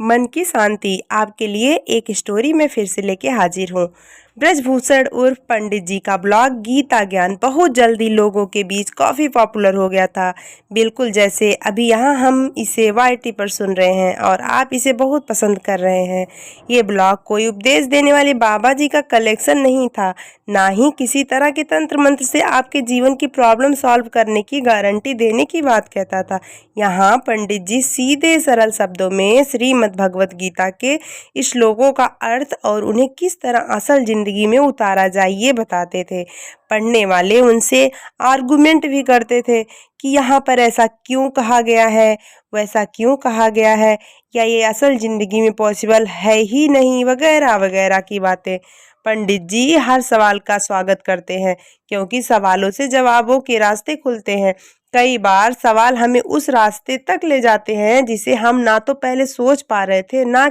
मन की शांति आपके लिए एक स्टोरी में फिर से लेके हाजिर हूँ। ब्रजभूषण उर्फ पंडित जी का ब्लॉग गीता ज्ञान बहुत जल्दी लोगों के बीच काफ़ी पॉपुलर हो गया था। बिल्कुल जैसे अभी यहाँ हम इसे YT पर सुन रहे हैं और आप इसे बहुत पसंद कर रहे हैं। ये ब्लॉग कोई उपदेश देने वाले बाबा जी का कलेक्शन नहीं था, ना ही किसी तरह के तंत्र मंत्र से आपके जीवन की प्रॉब्लम सॉल्व करने की गारंटी देने की बात कहता था। यहाँ पंडित जी सीधे सरल शब्दों में श्रीमद् भगवत गीता के श्लोकों का अर्थ और उन्हें किस तरह असल जिंदगी में उतारा जाए ये बताते थे। पढ़ने वाले उनसे आर्गुमेंट भी करते थे कि यहाँ पर ऐसा क्यों कहा गया है, वैसा क्यों कहा गया है, या ये असल जिंदगी में पॉसिबल है ही नहीं, वगैरह वगैरह की बातें। पंडित जी हर सवाल का स्वागत करते हैं क्योंकि सवालों से जवाबों के रास्ते खुलते हैं। कई बार सवाल हमें उस रास्ते तक ले जाते हैं जिसे हम ना तो पहले सोच पा रहे थे, ना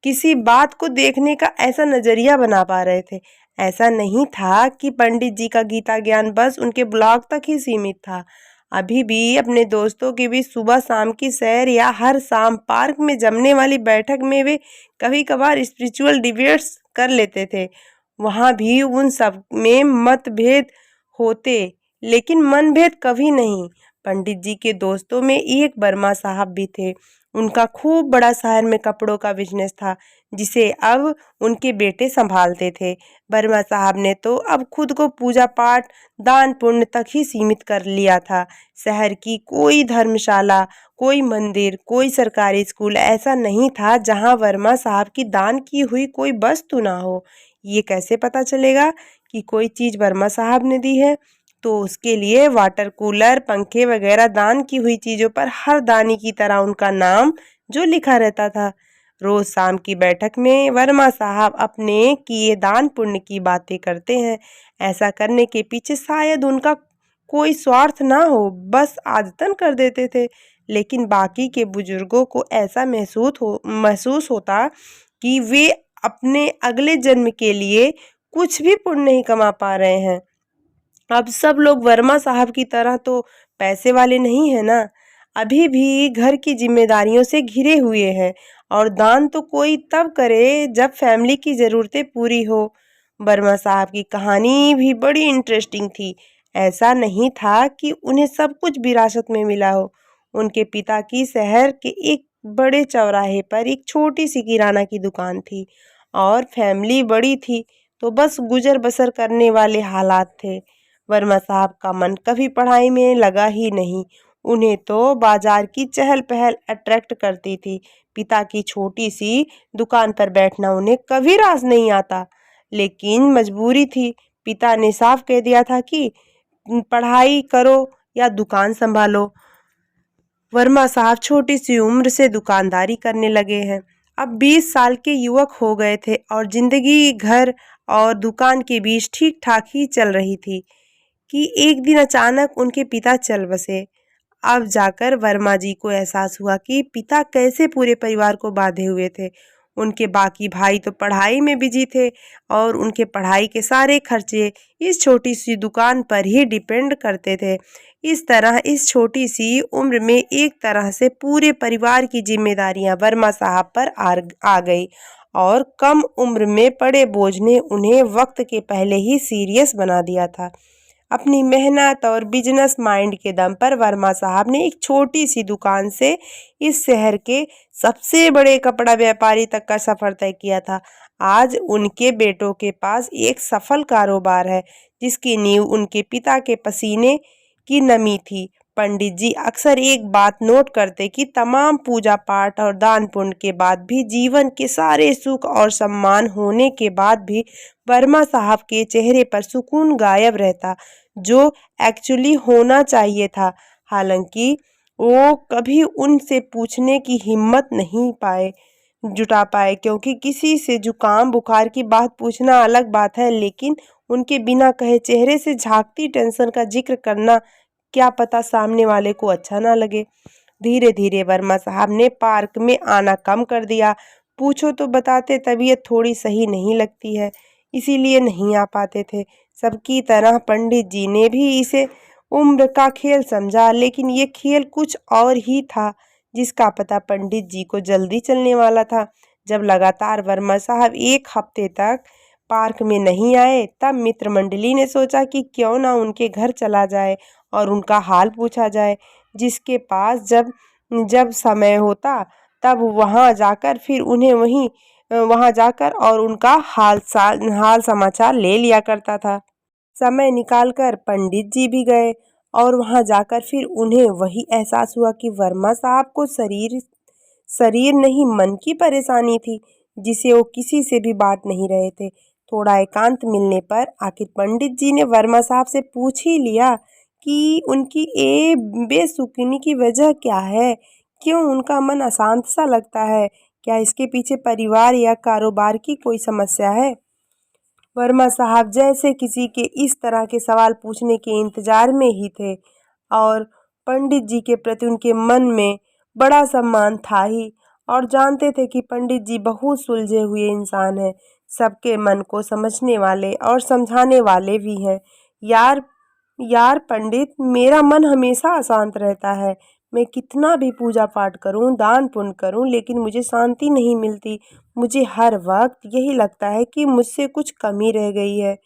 किसी बात को देखने का ऐसा नजरिया बना पा रहे थे। ऐसा नहीं था कि पंडित जी का गीता ज्ञान बस उनके ब्लॉग तक ही सीमित था। अभी भी अपने दोस्तों के बीच सुबह शाम की सैर या हर शाम पार्क में जमने वाली बैठक में वे कभी कभार स्पिरिचुअल डिबेट्स कर लेते थे। वहाँ भी उन सब में मतभेद होते, लेकिन मनभेद कभी नहीं। पंडित जी के दोस्तों में एक वर्मा साहब भी थे। उनका खूब बड़ा शहर में कपड़ों का बिजनेस था, जिसे अब उनके बेटे संभालते थे। वर्मा साहब ने तो अब खुद को पूजा पाठ दान पुण्य तक ही सीमित कर लिया था। शहर की कोई धर्मशाला, कोई मंदिर, कोई सरकारी स्कूल ऐसा नहीं था जहां वर्मा साहब की दान की हुई कोई वस्तु ना हो। ये कैसे पता चलेगा कि कोई चीज वर्मा साहब ने दी है? तो उसके लिए वाटर कूलर, पंखे वगैरह दान की हुई चीज़ों पर हर दानी की तरह उनका नाम जो लिखा रहता था। रोज शाम की बैठक में वर्मा साहब अपने किए दान पुण्य की बातें करते हैं। ऐसा करने के पीछे शायद उनका कोई स्वार्थ ना हो, बस आदतन कर देते थे। लेकिन बाकी के बुजुर्गों को ऐसा महसूस होता कि वे अपने अगले जन्म के लिए कुछ भी पुण्य नहीं कमा पा रहे हैं। अब सब लोग वर्मा साहब की तरह तो पैसे वाले नहीं है ना, अभी भी घर की जिम्मेदारियों से घिरे हुए हैं और दान तो कोई तब करे जब फैमिली की ज़रूरतें पूरी हो। वर्मा साहब की कहानी भी बड़ी इंटरेस्टिंग थी। ऐसा नहीं था कि उन्हें सब कुछ विरासत में मिला हो। उनके पिता की शहर के एक बड़े चौराहे पर एक छोटी सी किराना की दुकान थी और फैमिली बड़ी थी तो बस गुजर बसर करने वाले हालात थे। वर्मा साहब का मन कभी पढ़ाई में लगा ही नहीं। उन्हें तो बाजार की चहल पहल अट्रैक्ट करती थी। पिता की छोटी सी दुकान पर बैठना उन्हें कभी रास नहीं आता, लेकिन मजबूरी थी। पिता ने साफ कह दिया था कि पढ़ाई करो या दुकान संभालो। वर्मा साहब छोटी सी उम्र से दुकानदारी करने लगे हैं। अब 20 साल के युवक हो गए थे और जिंदगी घर और दुकान के बीच ठीक ठाक ही चल रही थी कि एक दिन अचानक उनके पिता चल बसे। अब जाकर वर्मा जी को एहसास हुआ कि पिता कैसे पूरे परिवार को बांधे हुए थे। उनके बाकी भाई तो पढ़ाई में बिजी थे और उनके पढ़ाई के सारे खर्चे इस छोटी सी दुकान पर ही डिपेंड करते थे। इस तरह इस छोटी सी उम्र में एक तरह से पूरे परिवार की जिम्मेदारियां वर्मा साहब पर आ गई और कम उम्र में पड़े बोझ ने उन्हें वक्त के पहले ही सीरियस बना दिया था। अपनी मेहनत और बिजनेस माइंड के दम पर वर्मा साहब ने एक छोटी सी दुकान से इस शहर के सबसे बड़े कपड़ा व्यापारी तक का सफर तय किया था। आज उनके बेटों के पास एक सफल कारोबार है जिसकी नींव उनके पिता के पसीने की नमी थी। पंडित जी अक्सर एक बात नोट करते कि तमाम पूजा पाठ और दान पुण्य के बाद भी, जीवन के सारे सुख और सम्मान होने के बाद भी वर्मा साहब के चेहरे पर सुकून गायब रहता, जो एक्चुअली होना चाहिए था। हालांकि वो कभी उनसे पूछने की हिम्मत नहीं जुटा पाए, क्योंकि किसी से जुकाम बुखार की बात पूछना अलग बात है, लेकिन उनके बिना कहे चेहरे से झांकती टेंशन का जिक्र करना क्या पता सामने वाले को अच्छा ना लगे। धीरे धीरे वर्मा साहब ने पार्क में आना कम कर दिया। पूछो तो बताते तबीयत थोड़ी सही नहीं लगती है, इसीलिए नहीं आ पाते थे। सबकी तरह पंडित जी ने भी इसे उम्र का खेल समझा, लेकिन ये खेल कुछ और ही था। जिसका पता पंडित जी को जल्दी चलने वाला था। जब लगातार वर्मा साहब एक हफ्ते तक पार्क में नहीं आए, तब मित्र मंडली ने सोचा कि क्यों ना उनके घर चला जाए और उनका हाल पूछा जाए। जिसके पास जब जब समय होता तब वहां जाकर और उनका हाल समाचार ले लिया करता था। समय निकालकर पंडित जी भी गए और वहां जाकर फिर उन्हें वही एहसास हुआ कि वर्मा साहब को शरीर नहीं मन की परेशानी थी, जिसे वो किसी से भी बांट नहीं रहे थे। थोड़ा एकांत मिलने पर आखिर पंडित जी ने वर्मा साहब से पूछ ही लिया कि उनकी बेसुकूनी की वजह क्या है, क्यों उनका मन अशांत सा लगता है, क्या इसके पीछे परिवार या कारोबार की कोई समस्या है। वर्मा साहब जैसे किसी के इस तरह के सवाल पूछने के इंतजार में ही थे और पंडित जी के प्रति उनके मन में बड़ा सम्मान था ही, और जानते थे कि पंडित जी बहुत सुलझे हुए इंसान हैं, सबके मन को समझने वाले और समझाने वाले भी हैं। यार पंडित, मेरा मन हमेशा अशांत रहता है। मैं कितना भी पूजा पाठ करूं, दान पुण्य करूं, लेकिन मुझे शांति नहीं मिलती। मुझे हर वक्त यही लगता है कि मुझसे कुछ कमी रह गई है।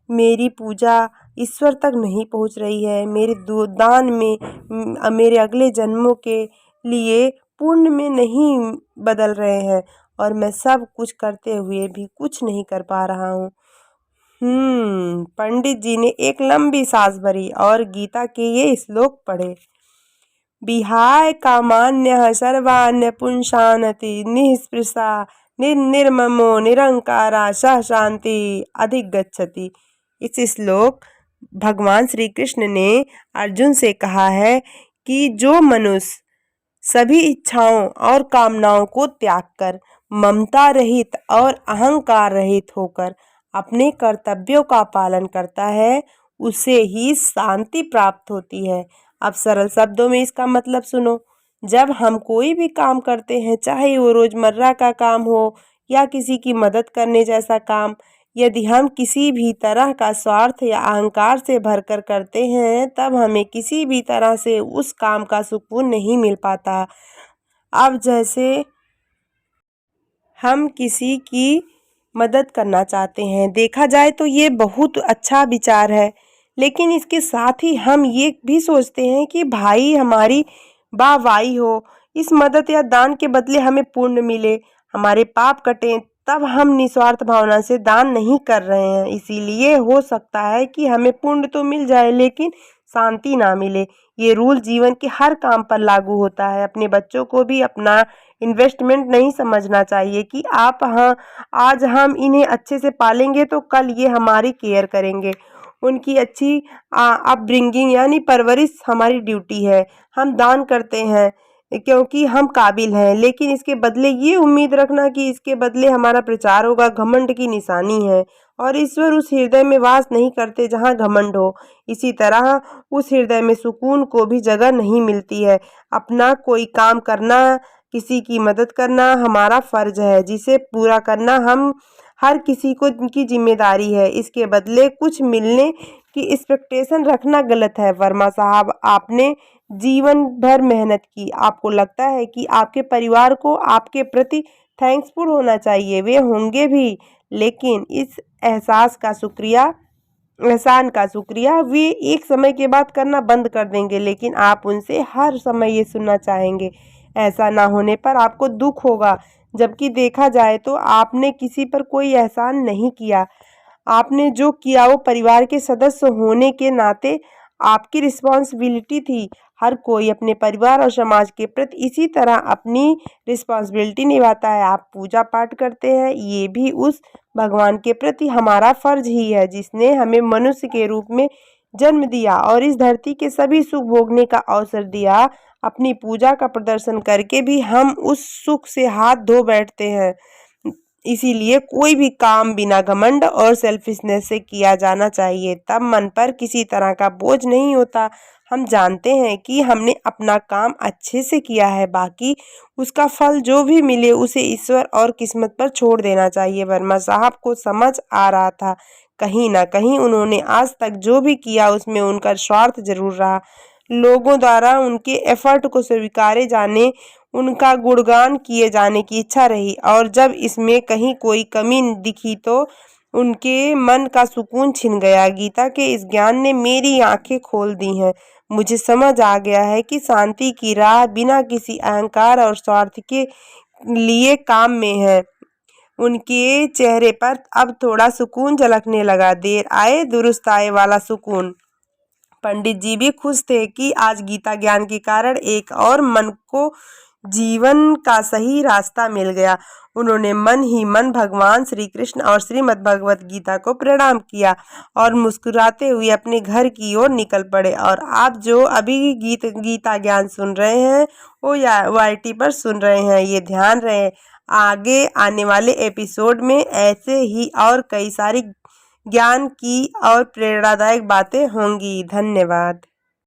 मेरी पूजा ईश्वर तक नहीं पहुंच रही है। मेरे दान में मेरे अगले जन्मों के लिए पुण्य में नहीं बदल रहे हैं, और मैं सब कुछ करते हुए भी कुछ नहीं कर पा रहा हूँ। पंडित जी ने एक लंबी सांस भरी और गीता के ये श्लोक पढ़े। विहाय कामान्यः सर्वान् पुंसानति निःस्पृहा निर्ममो निरंकारा सह शांति अधिगच्छति। इस श्लोक भगवान श्री कृष्ण ने अर्जुन से कहा है कि जो मनुष्य सभी इच्छाओं और कामनाओं को त्याग कर ममता रहित और अहंकार रहित होकर अपने कर्तव्यों का पालन करता है, उसे ही शांति प्राप्त होती है। अब सरल शब्दों में इसका मतलब सुनो। जब हम कोई भी काम करते हैं, चाहे वो रोजमर्रा का काम हो या किसी की मदद करने जैसा काम, यदि हम किसी भी तरह का स्वार्थ या अहंकार से भरकर करते हैं, तब हमें किसी भी तरह से उस काम का सुकून नहीं मिल पाता। अब जैसे हम किसी की मदद करना चाहते हैं, देखा जाए तो ये बहुत अच्छा विचार है, लेकिन इसके साथ ही हम ये भी सोचते हैं कि भाई हमारी वाहवाही हो, इस मदद या दान के बदले हमें पुण्य मिले, हमारे पाप कटें, तब हम निस्वार्थ भावना से दान नहीं कर रहे हैं। इसीलिए हो सकता है कि हमें पुण्य तो मिल जाए लेकिन शांति ना मिले। ये रूल जीवन के हर काम पर लागू होता है। अपने बच्चों को भी अपना इन्वेस्टमेंट नहीं समझना चाहिए कि आज हम इन्हें अच्छे से पालेंगे तो कल ये हमारी केयर करेंगे। उनकी अच्छी अपब्रिंगिंग यानी परवरिश हमारी ड्यूटी है। हम दान करते हैं क्योंकि हम काबिल हैं, लेकिन इसके बदले ये उम्मीद रखना कि इसके बदले हमारा प्रचार होगा, घमंड की निशानी है, और ईश्वर उस हृदय में वास नहीं करते जहाँ घमंड हो। इसी तरह उस हृदय में सुकून को भी जगह नहीं मिलती है। अपना कोई काम करना, किसी की मदद करना हमारा फर्ज है, जिसे पूरा करना हम हर किसी को की जिम्मेदारी है। इसके बदले कुछ मिलने की एक्सपेक्टेशन रखना गलत है। वर्मा साहब, आपने जीवन भर मेहनत की, आपको लगता है कि आपके परिवार को आपके प्रति थैंक्सफुल होना चाहिए। वे होंगे भी, लेकिन इस एहसान का शुक्रिया वे एक समय के बाद करना बंद कर देंगे, लेकिन आप उनसे हर समय ये सुनना चाहेंगे। ऐसा ना होने पर आपको दुख होगा, जबकि देखा जाए तो आपने किसी पर कोई एहसान नहीं किया। आपने जो किया वो परिवार के सदस्य होने के नाते आपकी रिस्पॉन्सिबिलिटी थी। हर कोई अपने परिवार और समाज के प्रति इसी तरह अपनी रिस्पॉन्सिबिलिटी निभाता है। आप पूजा पाठ करते हैं, ये भी उस भगवान के प्रति हमारा फर्ज ही है जिसने हमें मनुष्य के रूप में जन्म दिया और इस धरती के सभी सुख भोगने का अवसर दिया। अपनी पूजा का प्रदर्शन करके भी हम उस सुख से हाथ धो बैठते हैं। इसीलिए कोई भी काम बिना घमंड और सेल्फिशनेस से किया जाना चाहिए, तब मन पर किसी तरह का बोझ नहीं होता। हम जानते हैं कि हमने अपना काम अच्छे से किया है, बाकी उसका फल जो भी मिले उसे ईश्वर और किस्मत पर छोड़ देना चाहिए। वर्मा साहब को समझ आ रहा था, कहीं ना कहीं उन्होंने आज तक जो भी किया उसमें उनका स्वार्थ जरूर रहा। लोगों द्वारा उनके एफर्ट को स्वीकारे जाने, उनका गुणगान किए जाने की इच्छा रही। और जब इसमें कहीं कोई कमी दिखी तो उनके मन का सुकून छिन गया। गीता के इस ज्ञान ने मेरी आंखें खोल दी हैं। मुझे समझ आ गया है कि शांति की राह बिना किसी अहंकार और स्वार्थ के लिए काम में है। उनके चेहरे पर अब थोड़ा सुकून झलकने लगा। देर आए दुरुस्त आए वाला सुकून। पंडित जी भी खुश थे कि आज गीता ज्ञान के कारण एक और मन को जीवन का सही रास्ता मिल गया। उन्होंने मन ही मन भगवान श्री कृष्ण और श्रीमद् भगवत गीता को प्रणाम किया और मुस्कुराते हुए अपने घर की ओर निकल पड़े। और आप जो अभी गीता ज्ञान सुन रहे हैं वो YT पर सुन रहे हैं, ये ध्यान रहे आगे आने वाले एपिसोड में ऐसे ही और कई सारी ज्ञान की और प्रेरणादायक बातें होंगी। धन्यवाद।